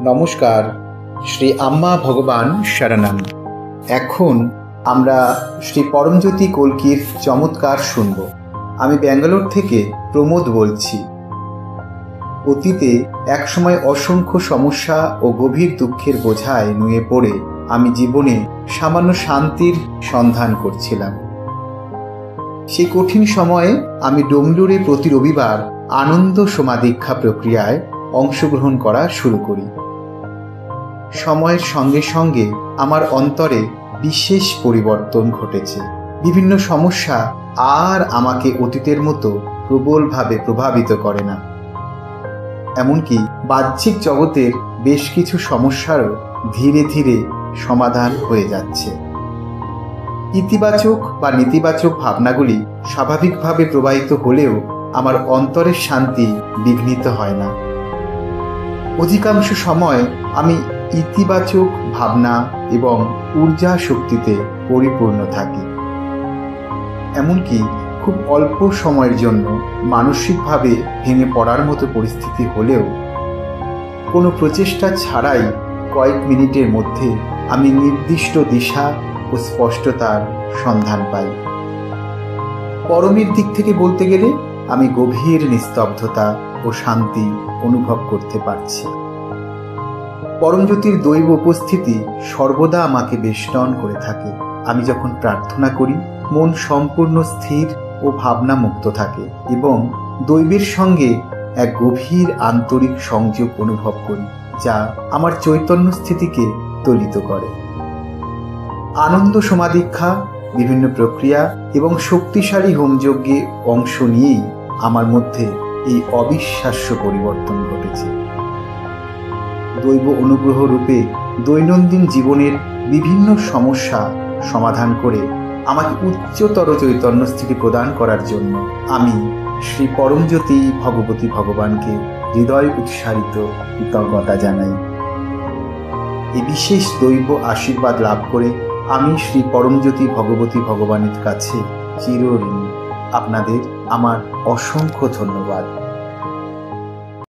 নমস্কার। শ্রী আম্মা ভগবান শরণম। এখন আমরা শ্রী পরমজ্যোতি কল্কির চমৎকার শুনব। আমি ব্যাঙ্গালোর থেকে প্রমোদ বলছি। অতীতে একসময় অসংখ্য সমস্যা ও গভীর দুঃখের বোঝায় নুয়ে পড়ে আমি জীবনে সামান্য শান্তির সন্ধান করছিলাম। সেই কঠিন সময়ে আমি ডোমলুরে প্রতি রবিবার আনন্দ সমাদীক্ষা প্রক্রিয়ায় অংশগ্রহণ করা শুরু করি। সময়ের সঙ্গে সঙ্গে আমার অন্তরে বিশেষ পরিবর্তন ঘটেছে। বিভিন্ন সমস্যা আর আমাকে অতীতের মতো প্রবলভাবে প্রভাবিত করে না। এমনকি বাহ্যিক জগতের বেশ কিছু সমস্যারও ধীরে ধীরে সমাধান হয়ে যাচ্ছে। ইতিবাচক বা নেতিবাচক ভাবনাগুলি স্বাভাবিকভাবে প্রবাহিত হলেও আমার অন্তরের শান্তি বিঘ্নিত হয় না। অধিকাংশ সময় আমি ইতিবাচক ভাবনা এবং ঊর্জা শক্তিতে পরিপূর্ণ থাকি। এমনকি খুব অল্প সময়ের জন্য মানসিকভাবে ভেঙে পড়ার মতো পরিস্থিতি হলেও কোনো প্রচেষ্টা ছাড়াই কয়েক মিনিটের মধ্যে আমি নির্দিষ্ট দিশা ও স্পষ্টতার সন্ধান পাই। পরমের দিক থেকে বলতে গেলে আমি গভীর নিস্তব্ধতা ও শান্তি অনুভব করতে পারছি। পরমজ্যোতির দৈব উপস্থিতি সর্বদা আমাকে বেষ্টন করে থাকে। আমি যখন প্রার্থনা করি মন সম্পূর্ণ স্থির ও ভাবনা মুক্ত থাকে এবং দৈবের সঙ্গে এক গভীর আন্তরিক সংযোগ অনুভব করি, যা আমার চৈতন্য স্থিতিকে দলিত করে। আনন্দ সমাদীক্ষা, বিভিন্ন প্রক্রিয়া এবং শক্তিশালী হোমযজ্ঞে অংশ নিয়েই আমার মধ্যে এই অবিশ্বাস্য পরিবর্তন ঘটেছে। দৈব অনুগ্রহ রূপে দৈনন্দিন জীবনের বিভিন্ন সমস্যা সমাধান করে আমাকে উচ্চতর চৈতন্য স্থিতি প্রদান করার জন্য আমি শ্রী পরমজ্যোতি ভগবতী ভগবানকে হৃদয় উৎসারিত কৃতজ্ঞতা জানাই। এই বিশেষ দৈব আশীর্বাদ লাভ করে আমি শ্রী পরমজ্যোতি ভগবতী ভগবানের কাছে চিরঋণী। আপনাদের আমার অসংখ্য ধন্যবাদ।